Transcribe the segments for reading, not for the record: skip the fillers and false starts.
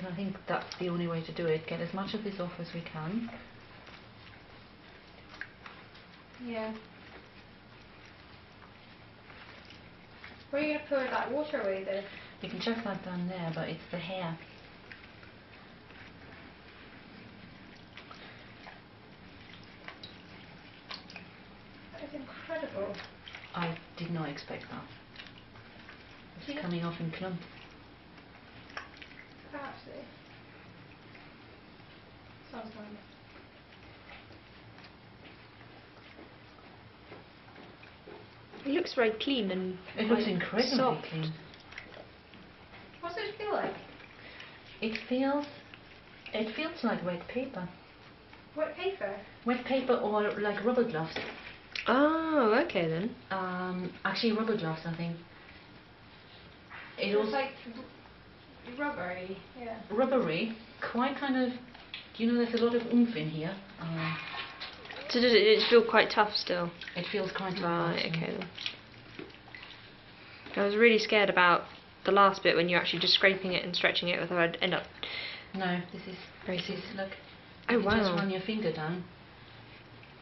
and I think that's the only way to do it. Get as much of this off as we can. Yeah. Where are you going to pour that water away though? You can chuck that down there, but it's the hair. That is incredible. I did not expect that. It's coming off in clumps. Absolutely. Sounds nice. It looks very clean and it looks incredibly soft. clean. What does it feel like? It feels like wet paper. Wet paper? Wet paper or like rubber gloves. Oh, okay then. Actually rubber gloves, I think. It's like rubbery, yeah. Rubbery, quite kind of, there's a lot of oomph in here. So does it feel quite tough still? It feels quite tough. Right, okay then. I was really scared about the last bit when you're actually just scraping it and stretching it, whether I'd end up... No, this is, look. Oh you wow. just run your finger down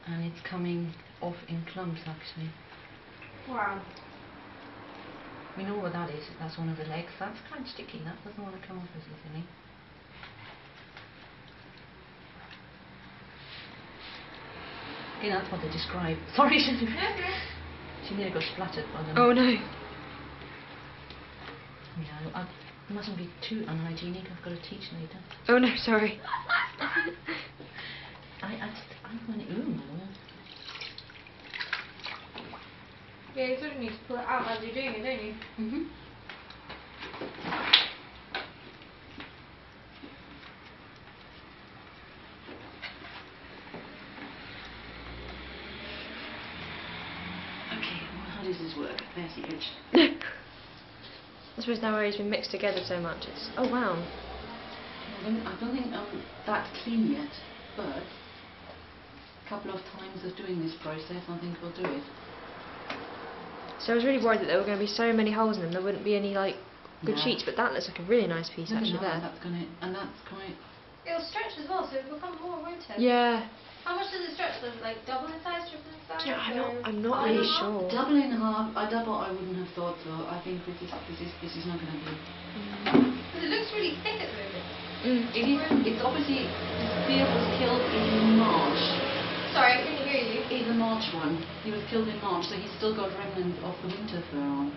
and it's coming off in clumps actually. Wow. We know what that is. That's one of the legs. That's kind of sticky. That doesn't want to come off as easily. Again, that's what they describe. Sorry, she nearly got splattered by them. Oh no. Yeah, I mustn't be too unhygienic. I've got to teach later. Oh no, sorry. I'm going ooh. Yeah, you sort of need to pull it out as you're doing it, don't you? Mhm. Okay, well, how does this work? There's the edge. I suppose now where he's been mixed together so much, it's... Oh wow. I don't think I'm that clean yet, but a couple of times of doing this process, I think we'll do it. So I was really worried that there were going to be so many holes in them, there wouldn't be any like good Yeah. sheets, but that looks like a really nice piece Look at actually that, there. that's quite... It'll stretch as well, so it'll become more, won't it? Yeah. How much does it stretch? Like double in size, triple in size? Yeah, or I'm not half really and half? sure. Double in half, I wouldn't have thought so. I think this is not going to be... Because it looks really thick at the moment. It's obviously, this deer was killed in March. Sorry, I couldn't hear you. He's a March one. He was killed in March, so he's still got remnants of the winter fur on.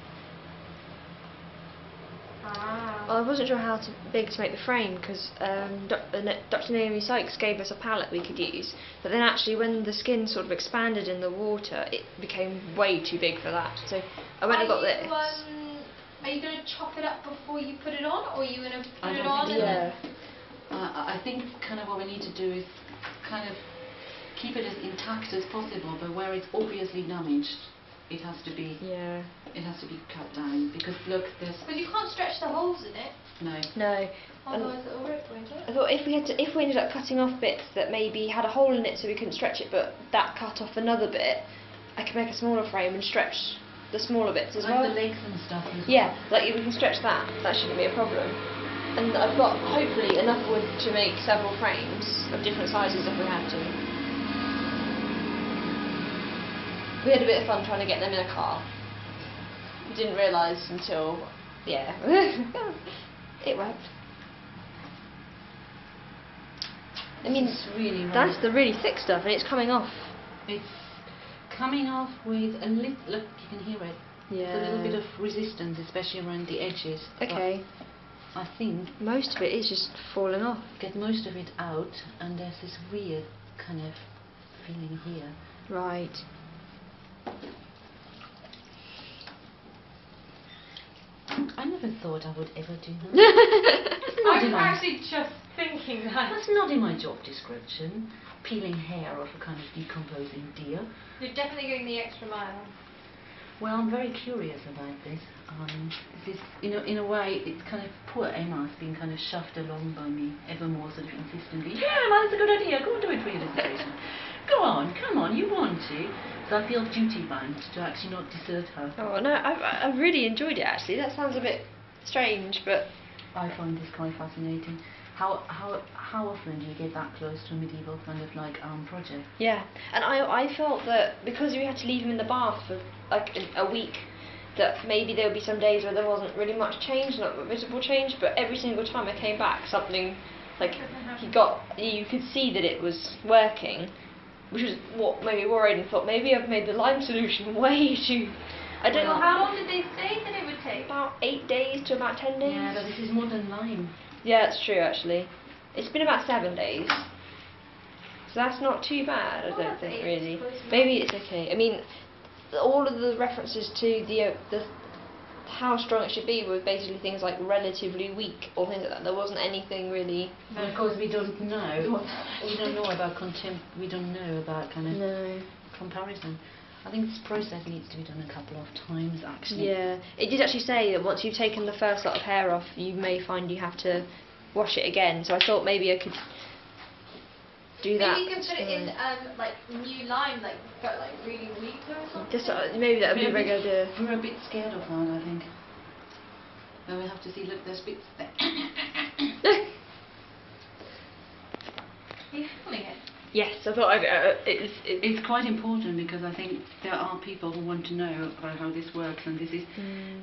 Ah. Well, I wasn't sure how big to make the frame because Dr. Naomi Sykes gave us a palette we could use, but then actually when the skin sort of expanded in the water, it became way too big for that. So I went and got this. Are you going to chop it up before you put it on, or are you going to put it on? Yeah. I think kind of what we need to do is kind of keep it as intact as possible, but where it's obviously damaged, it has to be cut down, because look, there's... Because you can't stretch the holes in it. No. No. Otherwise it'll rip, won't it? I thought if we ended up cutting off bits that maybe had a hole in it so we couldn't stretch it, but that cut off another bit, I could make a smaller frame and stretch the smaller bits as like well. the legs and stuff as well. Yeah, like we can stretch that. That shouldn't be a problem. And I've got hopefully enough wood to make several frames of different sizes if we had to. We had a bit of fun trying to get them in a car. We didn't realise until, yeah, it worked. I mean, really that's the really thick stuff, and it's coming off. It's coming off with a little, look, you can hear it. Yeah. There's a little bit of resistance, especially around the edges. Okay. But I think most of it is just falling off. get most of it out, and there's this weird kind of feeling here. Right. I never thought I would ever do that. I was actually just thinking that. That's not in my job description. Peeling hair off a kind of decomposing deer. You're definitely going the extra mile. Well, I'm very curious about this. This is, in a way, it's kind of poor Emma's been kind of shoved along by me ever more sort of insistently. Yeah, Emma, that's a good idea. Go and do it for your dissertation. Go on, come on, you want to. So I feel duty bound to actually not desert her. Oh no, I really enjoyed it actually. That sounds a bit strange, but I find this quite fascinating. How often do you get that close to a medieval kind of like project? Yeah, and I felt that because we had to leave him in the bath for like a week, that maybe there would be some days where there wasn't really much change, not visible change, but every single time I came back, something like you could see that it was working, which was what made me worried and thought maybe I've made the lime solution way too. I don't know. How long did they say that it would take? About 8 days to about 10 days. Yeah, but this is more than lime. Yeah, that's true actually. It's been about 7 days. So that's not too bad, I don't think, really. Maybe it's okay. I mean, all of the references to the how strong it should be were basically things like relatively weak or things like that. There wasn't anything really. But of course, we don't know. We don't know about We don't know about kind of comparison. I think this process needs to be done a couple of times, actually. Yeah, it did actually say that once you've taken the first lot of hair off, you may find you have to wash it again. So I thought maybe I could do that. Maybe you can put it in like new lime, like got like really weak or something. Just maybe that would be a very good idea. We're a bit scared of that, I think. Then we have to see. Look, there's bits there. Are you feeling it? Yes, I thought it's quite important because I think there are people who want to know about how this works, and this is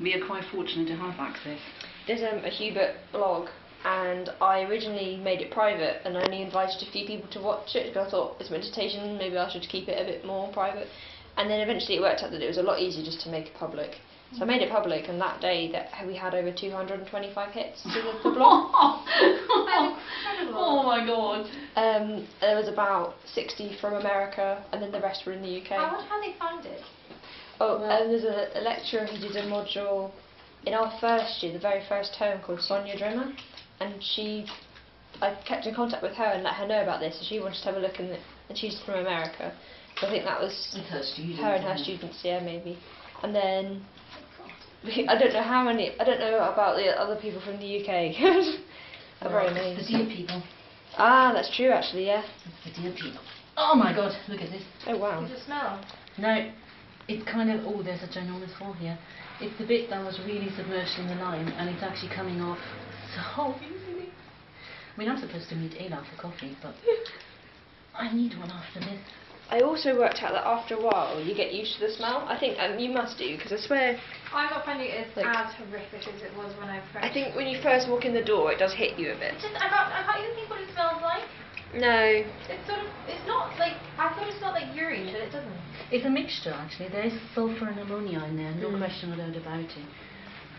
we are quite fortunate to have access. There's a Hubert blog, and I originally made it private and only invited a few people to watch it because I thought it's meditation, maybe I should keep it a bit more private. And then eventually it worked out that it was a lot easier just to make it public. So I made it public, and that day that we had over 225 hits to the blog. Oh my god! There was about 60 from America, and then the rest were in the UK. I wonder how they found it. Oh, and there's a lecturer who did a module in our first year, the very first term, called Sonia Drimmer, and I kept in contact with her and let her know about this, and she wanted to have a look, and she's from America, so I think that was her and her students, yeah, maybe. And then I don't know about the other people from the UK. I'm very amazed. The dear people. Ah, that's true actually, yeah. It's the dear people. Oh my god, look at this. Oh wow. Does it smell? No, it's kind of, oh, there's a ginormous hole here. It's the bit that was really submerged in the lime, and it's actually coming off so easily. I mean, I'm supposed to need ale after coffee, but I need one after this. I also worked out that after a while you get used to the smell. I think you must do, because I swear. I'm not finding it as horrific as it was when I first. I think when you first walk in the door, it does hit you a bit. I can't even think what it smells like. No. It's sort of. It's not like. I thought it smelled like urine, but it doesn't. It's a mixture, actually. There is sulphur and ammonia in there, no question about it.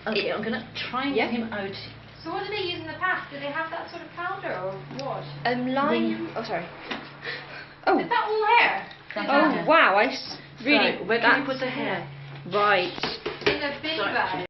Okay, I'm gonna try and get him out. So what did they use in the past? Did they have that sort of powder or what? Lime. Oh, sorry. Oh. Is that all hair? Oh wow! Really. So, where can you put the hair? Right. In a bin bag.